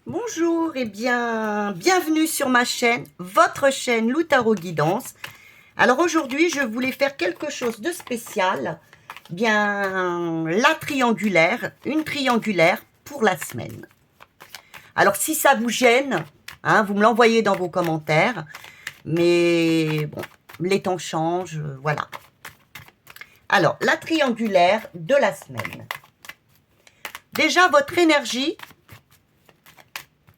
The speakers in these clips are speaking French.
Bonjour et bienvenue sur ma chaîne, votre chaîne Lou Tarot Guidance. Alors aujourd'hui, je voulais faire quelque chose de spécial. La triangulaire, une triangulaire pour la semaine. Alors si ça vous gêne, vous me l'envoyez dans vos commentaires. Mais bon, les temps changent, voilà. Alors, la triangulaire de la semaine. Déjà, votre énergie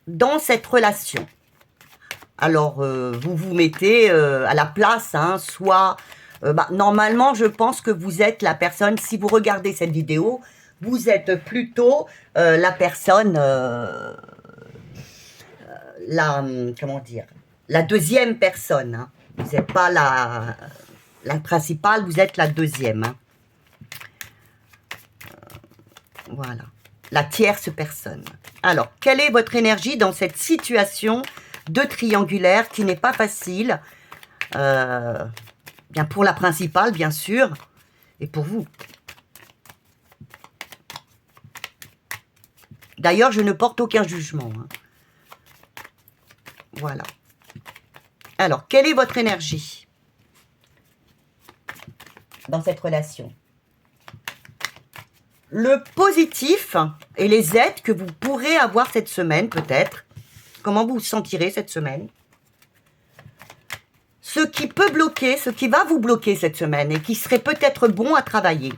dans cette relation. Alors, vous vous mettez à la place, soit... normalement, je pense que vous êtes la personne, si vous regardez cette vidéo, vous êtes plutôt la personne, comment dire, la deuxième personne. Vous n'êtes pas la principale, vous êtes la deuxième. Voilà, la tierce personne. Alors, quelle est votre énergie dans cette situation de triangulaire qui n'est pas facile, bien pour la principale, bien sûr, et pour vous. D'ailleurs, je ne porte aucun jugement. Voilà. Alors, quelle est votre énergie dans cette relation? Le positif et les aides que vous pourrez avoir cette semaine, peut-être. Comment vous vous sentirez cette semaine? Ce qui peut bloquer, ce qui va vous bloquer cette semaine et qui serait peut-être bon à travailler.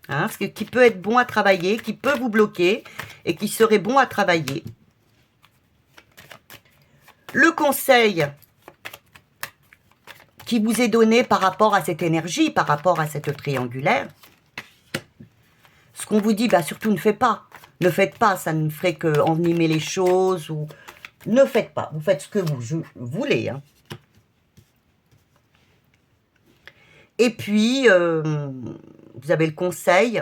Ce qui peut être bon à travailler, qui peut vous bloquer et qui serait bon à travailler. Le conseil qui vous est donné par rapport à cette énergie, par rapport à cette triangulaire. Ce qu'on vous dit, surtout ne faites pas. Ne faites pas, ça ne ferait qu'envenimer les choses. Ou ne faites pas, vous faites ce que vous voulez. Et puis, vous avez le conseil.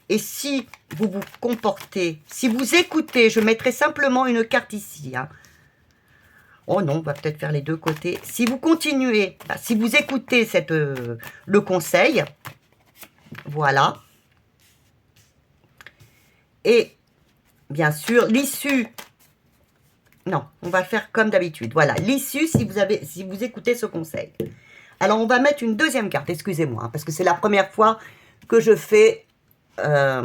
Et si vous vous comportez, si vous écoutez, je mettrai simplement une carte ici. Oh non, on va peut-être faire les deux côtés. Si vous continuez, si vous écoutez le conseil, voilà. Et bien sûr, l'issue, non, on va faire comme d'habitude. Voilà, l'issue si vous écoutez ce conseil. Alors, on va mettre une deuxième carte, excusez-moi, parce que c'est la première fois que je fais un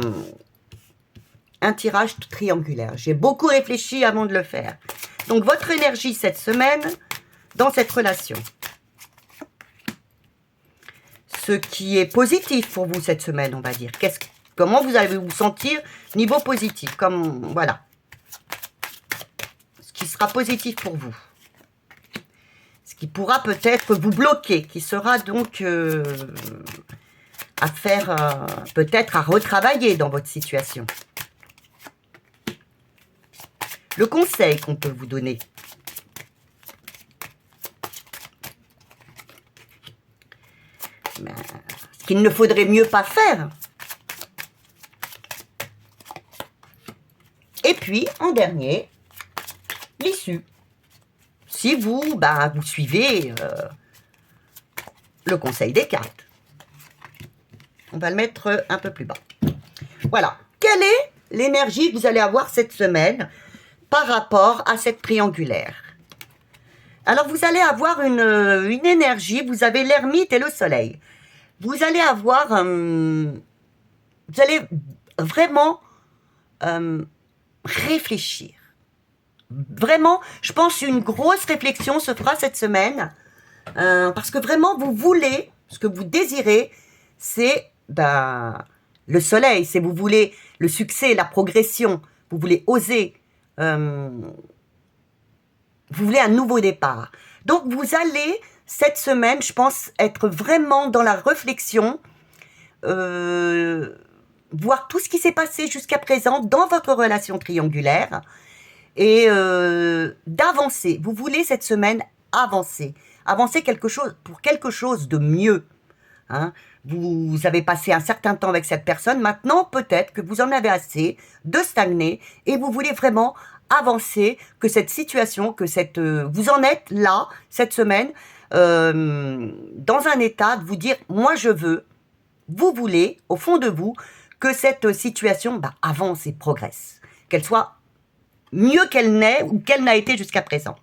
tirage triangulaire. J'ai beaucoup réfléchi avant de le faire. Donc, votre énergie cette semaine dans cette relation. Ce qui est positif pour vous cette semaine, on va dire. Comment vous allez vous sentir niveau positif, comme voilà. Ce qui sera positif pour vous. Ce qui pourra peut-être vous bloquer, qui sera donc à faire, peut-être à retravailler dans votre situation. Le conseil qu'on peut vous donner. Ce qu'il ne faudrait mieux pas faire. Et puis, en dernier, l'issue. Si vous, vous suivez le conseil des cartes. On va le mettre un peu plus bas. Voilà. Quelle est l'énergie que vous allez avoir cette semaine par rapport à cette triangulaire? Alors, vous allez avoir une énergie. Vous avez l'ermite et le soleil. Vous allez avoir... vous allez vraiment... réfléchir. Vraiment, je pense une grosse réflexion se fera cette semaine parce que vraiment vous voulez, ce que vous désirez, c'est le soleil, c'est vous voulez le succès, la progression, vous voulez oser, vous voulez un nouveau départ. Donc vous allez cette semaine, je pense, être vraiment dans la réflexion, voir tout ce qui s'est passé jusqu'à présent dans votre relation triangulaire et d'avancer. Vous voulez cette semaine avancer. Avancer pour quelque chose de mieux. Vous avez passé un certain temps avec cette personne. Maintenant, peut-être que vous en avez assez de stagner et vous voulez vraiment avancer, que cette situation, vous en êtes là, cette semaine, dans un état de vous dire, moi je veux, vous voulez, au fond de vous, que cette situation avance et progresse, qu'elle soit mieux qu'elle n'est ou qu'elle n'a été jusqu'à présent.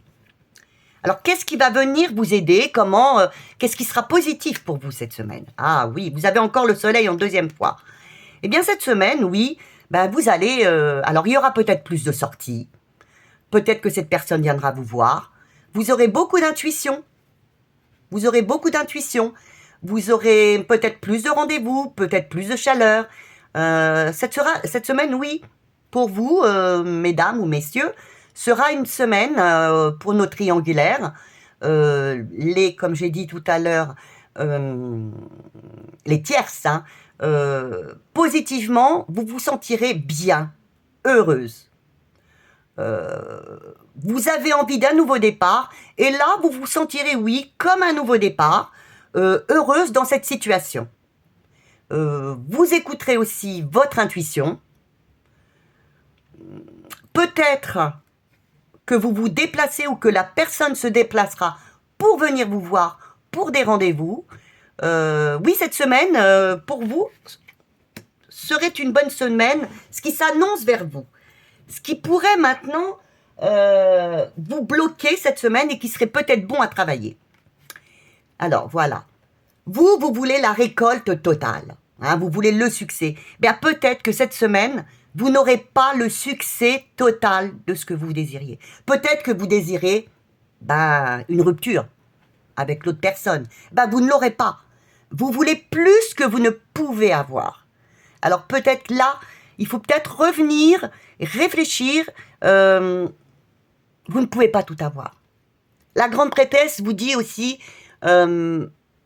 Alors, qu'est-ce qui va venir vous aider? Qu'est-ce qui sera positif pour vous cette semaine? Ah oui, vous avez encore le soleil en deuxième fois. Eh bien, cette semaine, oui, ben, vous allez... alors, il y aura peut-être plus de sorties. Peut-être que cette personne viendra vous voir. Vous aurez beaucoup d'intuition. Vous aurez beaucoup d'intuition. Vous aurez peut-être plus de rendez-vous, peut-être plus de chaleur. Cette semaine, oui, pour vous, mesdames ou messieurs, sera une semaine pour nos triangulaires. Comme j'ai dit tout à l'heure, les tierces, hein, positivement, vous vous sentirez bien, heureuse. Vous avez envie d'un nouveau départ, et là, vous vous sentirez, oui, comme un nouveau départ, heureuse dans cette situation. Vous écouterez aussi votre intuition. Peut-être que vous vous déplacez ou que la personne se déplacera pour venir vous voir pour des rendez-vous. Oui, cette semaine, pour vous, serait une bonne semaine, ce qui s'annonce vers vous. Ce qui pourrait maintenant vous bloquer cette semaine et qui serait peut-être bon à travailler. Alors, voilà. Vous voulez la récolte totale. Hein, vous voulez le succès. Bien, peut-être que cette semaine, vous n'aurez pas le succès total de ce que vous désiriez. Peut-être que vous désirez une rupture avec l'autre personne. Vous ne l'aurez pas. Vous voulez plus que vous ne pouvez avoir. Alors peut-être là, il faut peut-être revenir, réfléchir. Vous ne pouvez pas tout avoir. La grande prêtresse vous dit aussi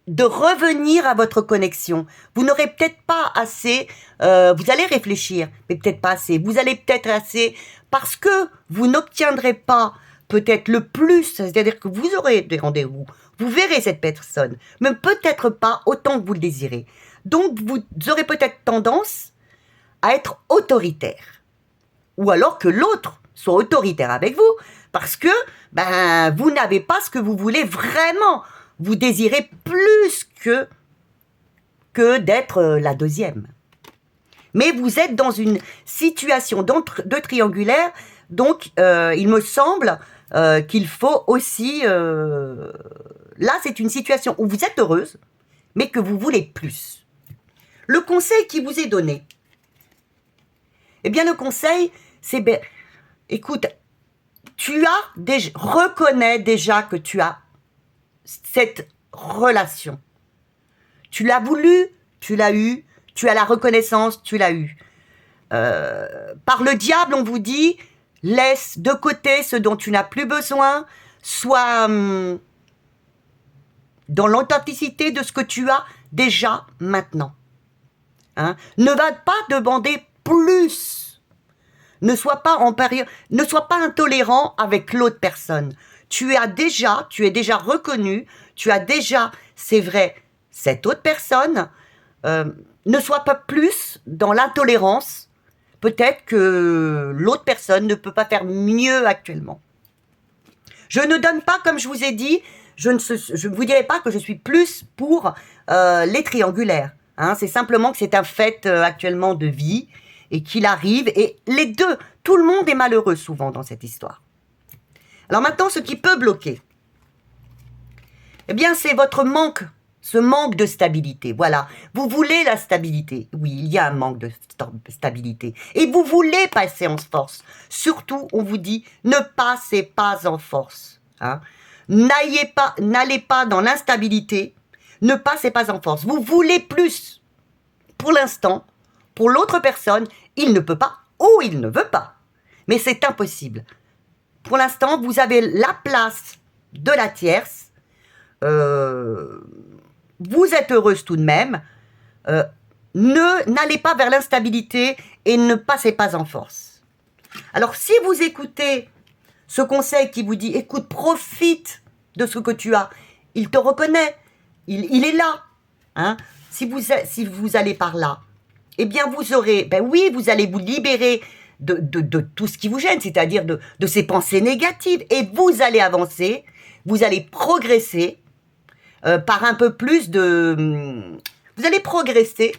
de revenir à votre connexion. Vous n'aurez peut-être pas assez, vous allez réfléchir, mais peut-être pas assez. Vous allez peut-être assez parce que vous n'obtiendrez pas peut-être le plus, c'est-à-dire que vous aurez des rendez-vous, vous verrez cette personne, mais peut-être pas autant que vous le désirez. Donc, vous aurez peut-être tendance à être autoritaire. Ou alors que l'autre soit autoritaire avec vous, parce que vous n'avez pas ce que vous voulez vraiment. Vous désirez plus que d'être la deuxième. Mais vous êtes dans une situation de triangulaire, donc il me semble qu'il faut aussi... là, c'est une situation où vous êtes heureuse, mais que vous voulez plus. Le conseil qui vous est donné, eh bien le conseil, c'est... écoute, reconnais déjà que tu as cette relation. Tu l'as voulu, tu l'as eu, tu as la reconnaissance, tu l'as eu. Par le diable, on vous dit, laisse de côté ce dont tu n'as plus besoin, sois dans l'authenticité de ce que tu as déjà maintenant. Hein? Ne va pas demander plus. Ne sois pas intolérant avec l'autre personne. Tu es déjà reconnu, tu as déjà, c'est vrai, cette autre personne. Ne sois pas plus dans l'intolérance. Peut-être que l'autre personne ne peut pas faire mieux actuellement. Je ne donne pas, comme je vous ai dit, je ne vous dirai pas que je suis plus pour les triangulaires. Hein, c'est simplement que c'est un fait actuellement de vie et qu'il arrive. Et les deux, tout le monde est malheureux souvent dans cette histoire. Alors maintenant, ce qui peut bloquer, eh bien, c'est votre ce manque de stabilité. Voilà, vous voulez la stabilité. Oui, il y a un manque de stabilité. Et vous voulez passer en force. Surtout, on vous dit, ne passez pas en force. Hein. N'allez pas dans l'instabilité. Ne passez pas en force. Vous voulez plus. Pour l'instant, pour l'autre personne, il ne peut pas ou il ne veut pas. Mais c'est impossible. Pour l'instant, vous avez la place de la tierce. Vous êtes heureuse tout de même. N'allez pas vers l'instabilité et ne passez pas en force. Alors, si vous écoutez ce conseil qui vous dit, écoute, profite de ce que tu as. Il te reconnaît. Il est là. Hein. Si vous allez par là, eh bien, vous aurez, vous allez vous libérer de tout ce qui vous gêne, c'est-à-dire de ces pensées négatives. Et vous allez avancer, vous allez progresser par un peu plus de... Vous allez progresser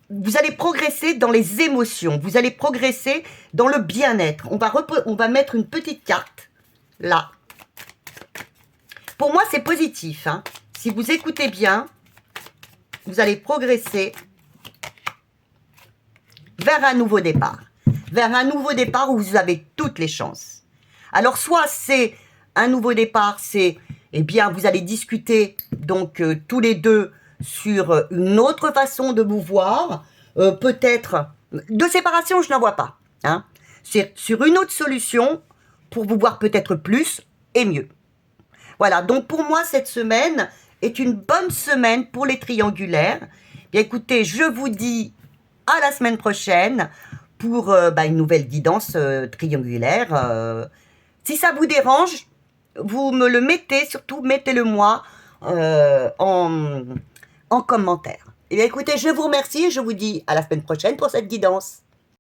vous allez progresser dans les émotions, vous allez progresser dans le bien-être. On va mettre une petite carte, là. Pour moi, c'est positif, hein. Si vous écoutez bien, vous allez progresser vers un nouveau départ. Vers un nouveau départ où vous avez toutes les chances. Alors, soit c'est un nouveau départ, c'est, eh bien, vous allez discuter, donc, tous les deux, sur une autre façon de vous voir, peut-être, de séparation, je n'en vois pas, hein. C'est sur une autre solution, pour vous voir peut-être plus et mieux. Voilà, donc pour moi, cette semaine est une bonne semaine pour les triangulaires. Bien écoutez, je vous dis à la semaine prochaine pour une nouvelle guidance triangulaire. Si ça vous dérange, vous me le mettez, surtout mettez-le moi en commentaire. Et bien écoutez, je vous remercie et je vous dis à la semaine prochaine pour cette guidance.